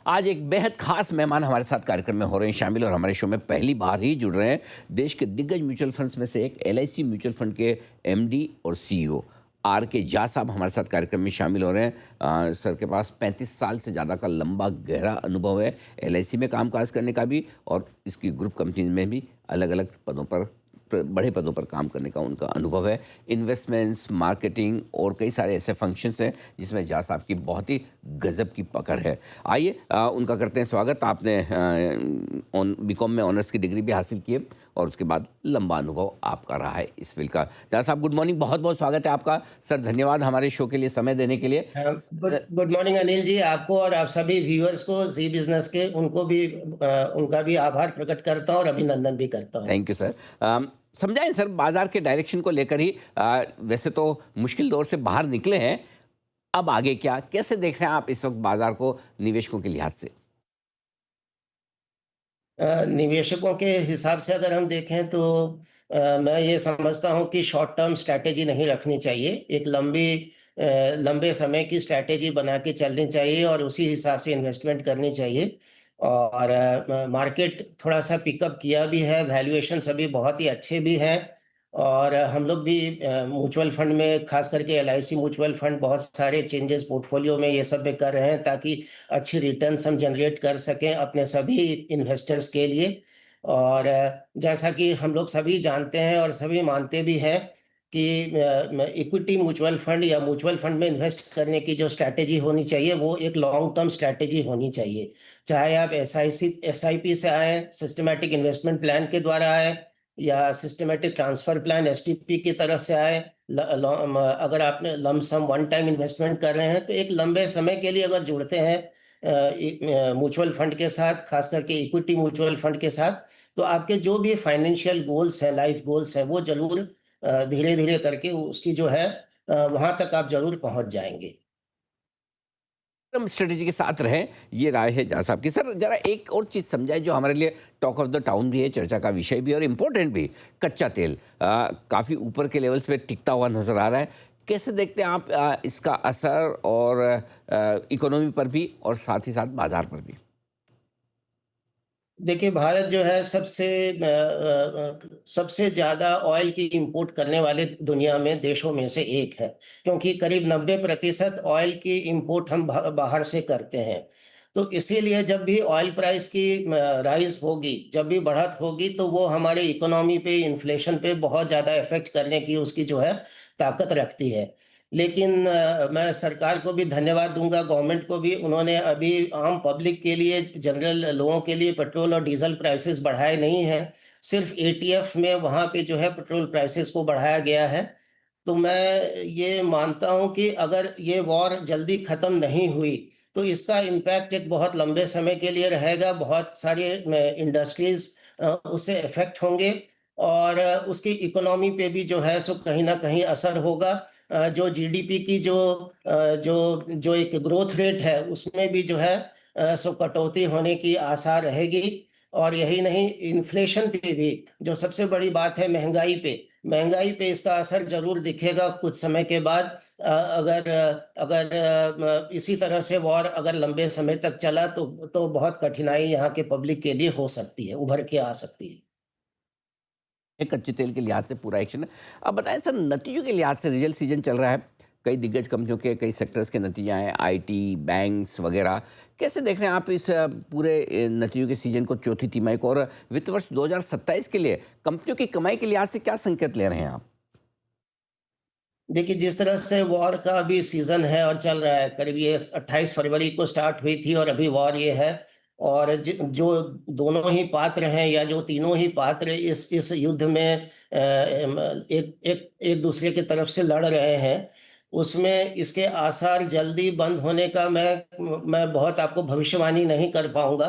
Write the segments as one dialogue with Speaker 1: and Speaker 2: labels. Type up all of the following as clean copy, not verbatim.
Speaker 1: आज एक बेहद खास मेहमान हमारे साथ कार्यक्रम में हो रहे हैं शामिल और हमारे शो में पहली बार ही जुड़ रहे हैं। देश के दिग्गज म्यूचुअल फंड्स में से एक एलआईसी म्यूचुअल फंड के एमडी और सीईओ आर के झा साहब हमारे साथ कार्यक्रम में शामिल हो रहे हैं। सर के पास 35 साल से ज़्यादा का लंबा गहरा अनुभव है एलआईसी में कामकाज करने का भी, और इसकी ग्रुप कंपनी में भी अलग अलग पदों पर बड़े पदों पर काम करने का उनका अनुभव है। इन्वेस्टमेंट्स, मार्केटिंग और कई सारे ऐसे फंक्शंस हैं जिसमें झा साहब की बहुत ही गजब की पकड़ है। आइए उनका करते हैं स्वागत। आपने बीकॉम में ऑनर्स की डिग्री भी हासिल की है और उसके बाद लंबा अनुभव आपका रहा है इस फील्ड का। झा साहब, गुड मॉर्निंग, बहुत बहुत स्वागत है आपका। सर, धन्यवाद हमारे शो के लिए समय देने के लिए।
Speaker 2: Good good morning Anil ji, आपको और आप सभी व्यूअर्स को, जी बिजनेस के, उनको भी उनका भी आभार प्रकट करता हूँ और अभिनंदन भी करता हूँ।
Speaker 1: Thank you sir. समझाएं सर, बाजार के डायरेक्शन को लेकर ही वैसे तो मुश्किल दौर से बाहर निकले हैं, अब आगे क्या, कैसे देख रहे हैं आप इस वक्त बाजार को निवेशकों के लिहाज से?
Speaker 2: निवेशकों के हिसाब से अगर हम देखें तो मैं ये समझता हूँ कि शॉर्ट टर्म स्ट्रैटेजी नहीं रखनी चाहिए। एक लंबे समय की स्ट्रैटेजी बना के चलनी चाहिए और उसी हिसाब से इन्वेस्टमेंट करनी चाहिए। और मार्केट थोड़ा सा पिकअप किया भी है, वैल्यूएशन सभी बहुत ही अच्छे भी हैं। और हम लोग भी म्यूचुअल फंड में, खास करके एलआईसी म्यूचुअल फंड, बहुत सारे चेंजेस पोर्टफोलियो में ये सब भी कर रहे हैं ताकि अच्छी रिटर्न्स हम जनरेट कर सकें अपने सभी इन्वेस्टर्स के लिए। और जैसा कि हम लोग सभी जानते हैं और सभी मानते भी हैं कि इक्विटी म्यूचुअल फंड या म्यूचुअल फंड में इन्वेस्ट करने की जो स्ट्रैटेजी होनी चाहिए वो एक लॉन्ग टर्म स्ट्रैटेजी होनी चाहिए। चाहे आप एसआईपी से आए, सिस्टमैटिक इन्वेस्टमेंट प्लान के द्वारा आए, या सिस्टमैटिक ट्रांसफर प्लान एसटीपी की तरफ से आए। अगर आपने लमसम वन टाइम इन्वेस्टमेंट कर रहे हैं तो एक लंबे समय के लिए अगर जुड़ते हैं म्यूचुअल फंड के साथ, खास करके इक्विटी म्यूचुअल फंड के साथ, तो आपके जो भी फाइनेंशियल गोल्स हैं, लाइफ गोल्स हैं, वो जरूर धीरे धीरे करके उसकी जो है वहां तक आप जरूर पहुंच जाएंगे।
Speaker 1: हम स्ट्रेटेजी के साथ रहें, ये राय है झा साहब की। सर, जरा एक और चीज़ समझाए जो हमारे लिए टॉक ऑफ द टाउन भी है, चर्चा का विषय भी और इम्पोर्टेंट भी। कच्चा तेल काफ़ी ऊपर के लेवल्स पे टिकता हुआ नज़र आ रहा है। कैसे देखते हैं आप इसका असर, और इकोनॉमी पर भी और साथ ही साथ बाजार पर भी?
Speaker 2: देखिए, भारत जो है सबसे ज़्यादा ऑयल की इंपोर्ट करने वाले दुनिया में देशों में से एक है, क्योंकि करीब 90% ऑयल की इंपोर्ट हम बाहर से करते हैं। तो इसीलिए जब भी ऑयल प्राइस की राइज होगी, जब भी बढ़त होगी, तो वो हमारे इकोनॉमी पे, इन्फ्लेशन पे बहुत ज़्यादा इफेक्ट करने की उसकी जो है ताकत रखती है। लेकिन मैं सरकार को भी धन्यवाद दूंगा, गवर्नमेंट को भी। उन्होंने अभी आम पब्लिक के लिए, जनरल लोगों के लिए पेट्रोल और डीजल प्राइसेस बढ़ाए नहीं हैं। सिर्फ एटीएफ में वहाँ पे जो है पेट्रोल प्राइसेस को बढ़ाया गया है। तो मैं ये मानता हूँ कि अगर ये वॉर जल्दी ख़त्म नहीं हुई तो इसका इम्पैक्ट एक बहुत लंबे समय के लिए रहेगा। बहुत सारे इंडस्ट्रीज उससे इफेक्ट होंगे और उसकी इकोनॉमी पे भी जो है सो कहीं ना कहीं असर होगा। जो जीडीपी की जो जो एक ग्रोथ रेट है उसमें भी जो है सो कटौती होने की आशा रहेगी। और यही नहीं, इन्फ्लेशन पे भी, जो सबसे बड़ी बात है, महंगाई पे इसका असर जरूर दिखेगा कुछ समय के बाद। अगर अगर इसी तरह से वॉर अगर लंबे समय तक चला तो बहुत कठिनाई यहाँ के पब्लिक के लिए हो सकती है, उभर के आ सकती है।
Speaker 1: एक कच्चे तेल के लिहाज से पूरा एक्शन है। अब बताएं सर, नतीजों के लिहाज से रिजल्ट सीजन चल रहा है, कई दिग्गज कंपनियों के कई सेक्टर्स के नतीजे आए, आईटी, बैंक्स वगैरह। कैसे देख रहे हैं आप इस पूरे नतीजों के सीजन को, चौथी तिमाही को, और वित्त वर्ष 2027 के लिए कंपनियों की कमाई के लिहाज से क्या संकेत ले रहे हैं आप?
Speaker 2: देखिए, जिस तरह से वॉर का अभी सीजन है और चल रहा है, करीब ये 28 फरवरी को स्टार्ट हुई थी और अभी वॉर ये है। और जो दोनों ही पात्र हैं, या जो तीनों ही पात्र इस युद्ध में एक एक एक दूसरे की तरफ से लड़ रहे हैं, उसमें इसके आसार जल्दी बंद होने का मैं बहुत आपको भविष्यवाणी नहीं कर पाऊंगा।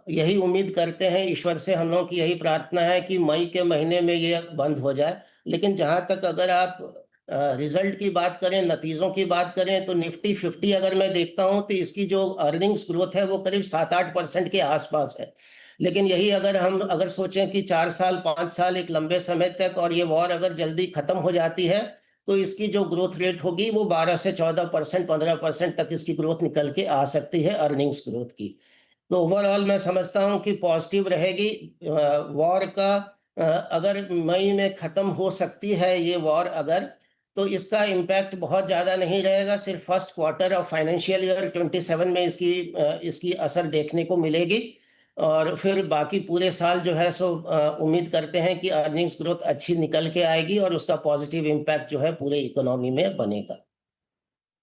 Speaker 2: यही उम्मीद करते हैं, ईश्वर से हम लोगों की यही प्रार्थना है कि मई के महीने में ये बंद हो जाए। लेकिन जहां तक अगर आप रिजल्ट की बात करें, नतीजों की बात करें, तो निफ्टी 50 अगर मैं देखता हूं तो इसकी जो अर्निंग्स ग्रोथ है वो करीब 7-8% के आसपास है। लेकिन यही अगर सोचें कि 4 साल 5 साल, एक लंबे समय तक, और ये वॉर अगर जल्दी खत्म हो जाती है, तो इसकी जो ग्रोथ रेट होगी वो 12 से 14%, 15% तक इसकी ग्रोथ निकल के आ सकती है अर्निंग्स ग्रोथ की। तो ओवरऑल मैं समझता हूँ कि पॉजिटिव रहेगी। वॉर का अगर मई में ख़त्म हो सकती है ये वॉर अगर, तो इसका इम्पैक्ट बहुत ज़्यादा नहीं रहेगा, सिर्फ first quarter of financial year 27 में इसकी असर देखने को मिलेगी। और फिर बाकी पूरे साल जो है सो उम्मीद करते हैं कि अर्निंग्स ग्रोथ अच्छी निकल के आएगी और उसका पॉजिटिव इम्पैक्ट जो है पूरे इकोनॉमी में बनेगा।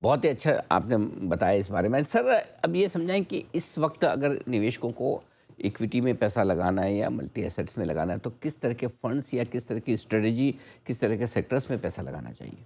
Speaker 1: बहुत ही अच्छा आपने बताया इस बारे में। सर, अब ये समझाएँ कि इस वक़्त अगर निवेशकों को इक्विटी में पैसा लगाना है या मल्टी एसेट्स में लगाना है, तो किस तरह के फंड्स या किस तरह की स्ट्रेटजी, किस तरह के सेक्टर्स में पैसा लगाना चाहिए?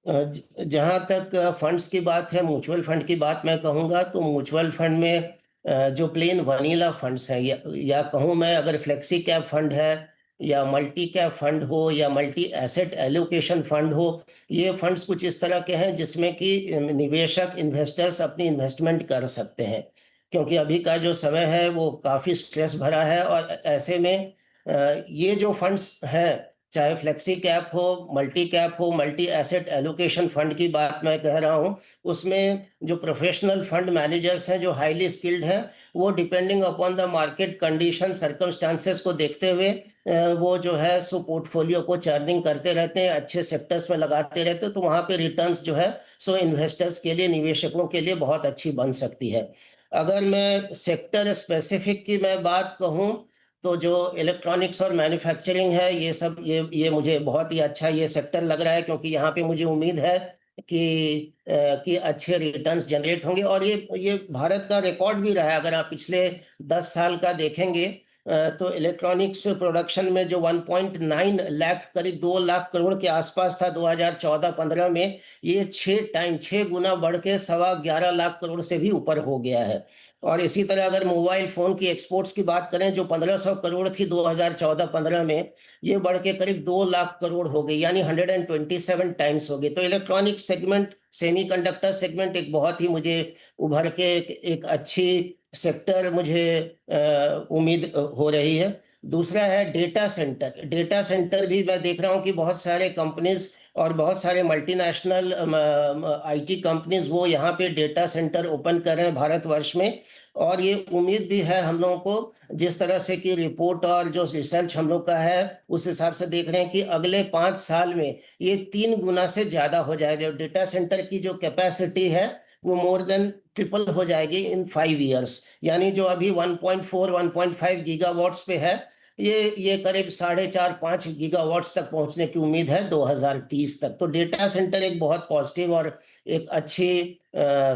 Speaker 2: जहाँ तक फंड्स की बात है, म्यूचुअल फंड की बात मैं कहूँगा तो म्यूचुअल फंड में जो प्लेन वनीला फंड्स हैं या कहूँ मैं अगर फ्लेक्सी कैप फंड है या मल्टी कैप फंड हो या मल्टी एसेट एलोकेशन फंड हो, ये फंड्स कुछ इस तरह के हैं जिसमें कि निवेशक इन्वेस्टर्स अपनी इन्वेस्टमेंट कर सकते हैं। क्योंकि अभी का जो समय है वो काफ़ी स्ट्रेस भरा है और ऐसे में ये जो फंड्स हैं, चाहे फ्लेक्सी कैप हो, मल्टी एसेट एलोकेशन फंड की बात मैं कह रहा हूँ, उसमें जो प्रोफेशनल फंड मैनेजर्स हैं, जो हाईली स्किल्ड हैं, वो depending upon the market condition, circumstances को देखते हुए वो जो है सो पोर्टफोलियो को चर्निंग करते रहते हैं, अच्छे सेक्टर्स में लगाते रहते हैं, तो वहाँ पे रिटर्न्स जो है सो इन्वेस्टर्स के लिए, निवेशकों के लिए बहुत अच्छी बन सकती है। अगर मैं सेक्टर स्पेसिफिक की मैं बात कहूँ, तो जो इलेक्ट्रॉनिक्स और मैन्युफैक्चरिंग है, ये सब ये मुझे बहुत ही अच्छा ये सेक्टर लग रहा है, क्योंकि यहाँ पे मुझे उम्मीद है कि अच्छे रिटर्न्स जनरेट होंगे और ये भारत का रिकॉर्ड भी रहा है। अगर आप पिछले 10 साल का देखेंगे तो इलेक्ट्रॉनिक्स प्रोडक्शन में जो 1.9 लाख, करीब 2 लाख करोड़ के आसपास था 2014-15 में, ये 6 गुना बढ़ के सवा 11 लाख करोड़ से भी ऊपर हो गया है। और इसी तरह अगर मोबाइल फ़ोन की एक्सपोर्ट्स की बात करें, जो 1500 करोड़ थी 2014-15 में, ये बढ़ के करीब 2 लाख करोड़ हो गई, यानी 127 टाइम्स हो गई। तो इलेक्ट्रॉनिक सेगमेंट, सेमीकंडक्टर सेगमेंट एक बहुत ही मुझे उभर के एक अच्छी सेक्टर मुझे उम्मीद हो रही है। दूसरा है डेटा सेंटर। डेटा सेंटर भी मैं देख रहा हूँ कि बहुत सारे कंपनीज़ और बहुत सारे मल्टीनेशनल आईटी कंपनीज वो यहाँ पे डेटा सेंटर ओपन कर रहे हैं भारतवर्ष में। और ये उम्मीद भी है हम लोगों को, जिस तरह से कि रिपोर्ट और जो रिसर्च हम लोग का है उस हिसाब से देख रहे हैं कि अगले 5 साल में ये 3 गुना से ज़्यादा हो जाएगा। जो डेटा सेंटर की जो कैपेसिटी है वो मोर देन ट्रिपल हो जाएगी इन 5 इयर्स। यानी जो अभी 1.4 1.5 गीगावाट्स पे है, ये करीब 4.5 गीगावाट्स तक पहुंचने की उम्मीद है 2030 तक। तो डेटा सेंटर एक बहुत पॉजिटिव और एक अच्छी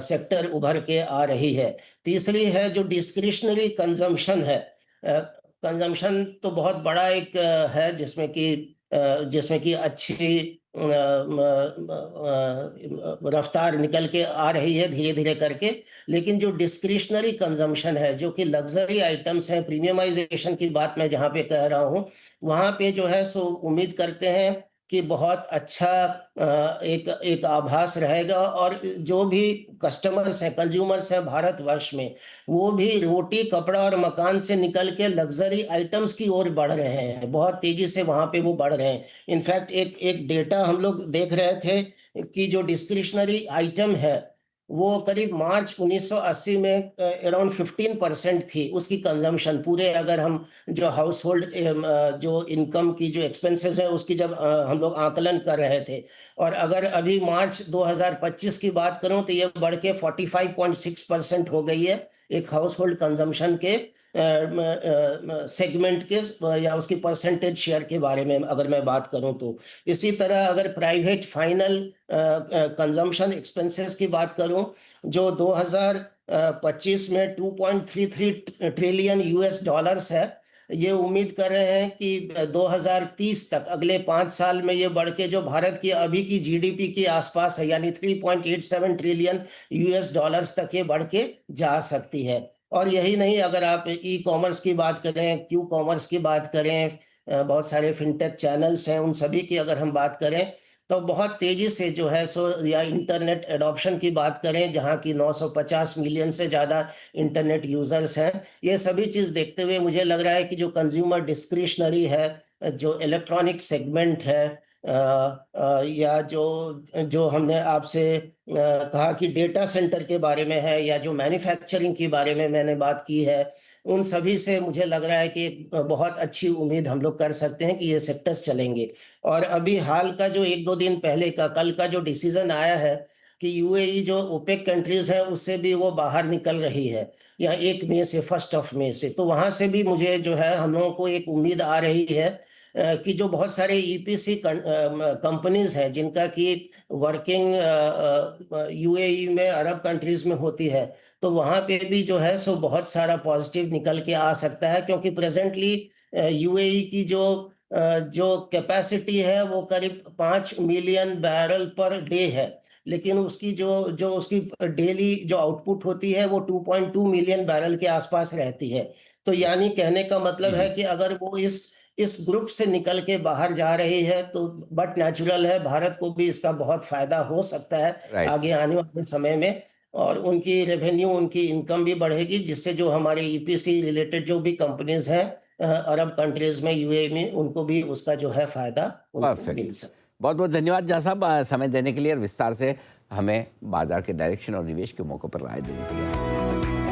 Speaker 2: सेक्टर उभर के आ रही है। तीसरी है जो डिस्क्रिशनरी कंजम्पशन है। कंजम्पशन तो बहुत बड़ा एक है जिसमें कि अच्छी रफ्तार निकल के आ रही है धीरे धीरे करके। लेकिन जो डिस्क्रिशनरी कंजम्पशन है, जो कि लग्जरी आइटम्स हैं, प्रीमियमाइजेशन की बात मैं जहाँ पे कह रहा हूँ, वहाँ पे जो है सो उम्मीद करते हैं कि बहुत अच्छा एक एक आभास रहेगा। और जो भी कस्टमर्स हैं, कंज्यूमर्स हैं भारतवर्ष में, वो भी रोटी, कपड़ा और मकान से निकल के लग्जरी आइटम्स की ओर बढ़ रहे हैं, बहुत तेजी से वहाँ पे वो बढ़ रहे हैं। इनफैक्ट एक एक डेटा हम लोग देख रहे थे कि जो डिस्क्रिशनरी आइटम है वो करीब मार्च 1980 में अराउंड 15% थी उसकी कंजम्पशन, पूरे अगर हम जो हाउस होल्ड जो इनकम की जो एक्सपेंसेस है उसकी जब हम लोग आकलन कर रहे थे। और अगर अभी मार्च 2025 की बात करूं तो ये बढ़ के 45.6% हो गई है एक हाउस होल्ड कंजम्पशन के सेगमेंट के या उसकी परसेंटेज शेयर के बारे में अगर मैं बात करूं तो। इसी तरह अगर प्राइवेट फाइनल कंजम्पशन एक्सपेंसेस की बात करूं, जो 2025 में 2.33 ट्रिलियन यूएस डॉलर्स है, ये उम्मीद कर रहे हैं कि 2030 तक, अगले 5 साल में ये बढ़ के जो भारत की अभी की जीडीपी के आसपास है, यानी 3.87 ट्रिलियन यूएस डॉलर्स तक ये बढ़ के जा सकती है। और यही नहीं, अगर आप ई कॉमर्स की बात करें, क्यू कॉमर्स की बात करें, बहुत सारे फिनटेक चैनल्स हैं, उन सभी की अगर हम बात करें तो बहुत तेजी से जो है सो, या इंटरनेट एडॉप्शन की बात करें जहां की 950 मिलियन से ज़्यादा इंटरनेट यूज़र्स हैं, ये सभी चीज़ देखते हुए मुझे लग रहा है कि जो कंज्यूमर डिस्क्रिशनरी है जो इलेक्ट्रॉनिक सेगमेंट है, या जो जो हमने आपसे कहा कि डेटा सेंटर के बारे में है, या जो मैन्युफैक्चरिंग के बारे में मैंने बात की है, उन सभी से मुझे लग रहा है कि एक बहुत अच्छी उम्मीद हम लोग कर सकते हैं कि ये सेक्टर्स चलेंगे। और अभी हाल का जो 1-2 दिन पहले का, कल का जो डिसीजन आया है कि यूएई जो ओपेक कंट्रीज है उससे भी वो बाहर निकल रही है, या 1 मई से, 1 मई से, तो वहां से भी मुझे जो है हम लोगों को एक उम्मीद आ रही है कि जो बहुत सारे ईपीसी कंपनीज हैं जिनका कि वर्किंग यूएई में, अरब कंट्रीज में होती है, तो वहां पे भी जो है सो बहुत सारा पॉजिटिव निकल के आ सकता है, क्योंकि प्रेजेंटली यूएई की जो कैपेसिटी है वो करीब 5 मिलियन बैरल पर डे है, लेकिन उसकी जो जो उसकी डेली जो आउटपुट होती है वो 2.2 मिलियन बैरल के आसपास रहती है। तो यानी कहने का मतलब है
Speaker 1: जी।
Speaker 2: कि अगर वो इस ग्रुप से निकल के बाहर जा रही है, तो बट नेचुरल है, भारत को भी इसका बहुत फायदा हो सकता है
Speaker 1: राइट
Speaker 2: आगे
Speaker 1: सर।
Speaker 2: आने वाले समय में। और उनकी रेवेन्यू, उनकी इनकम भी बढ़ेगी, जिससे जो हमारे ईपीसी रिलेटेड जो भी कंपनीज हैं अरब कंट्रीज में, यूएई में, उनको भी उसका जो है फायदा उनको
Speaker 1: परफेक्ट।
Speaker 2: मिल सकता है।
Speaker 1: बहुत बहुत धन्यवाद जहाँ साहब, समय देने के लिए और विस्तार से हमें बाजार के डायरेक्शन और निवेश के मौक़ों पर राय देने के लिए।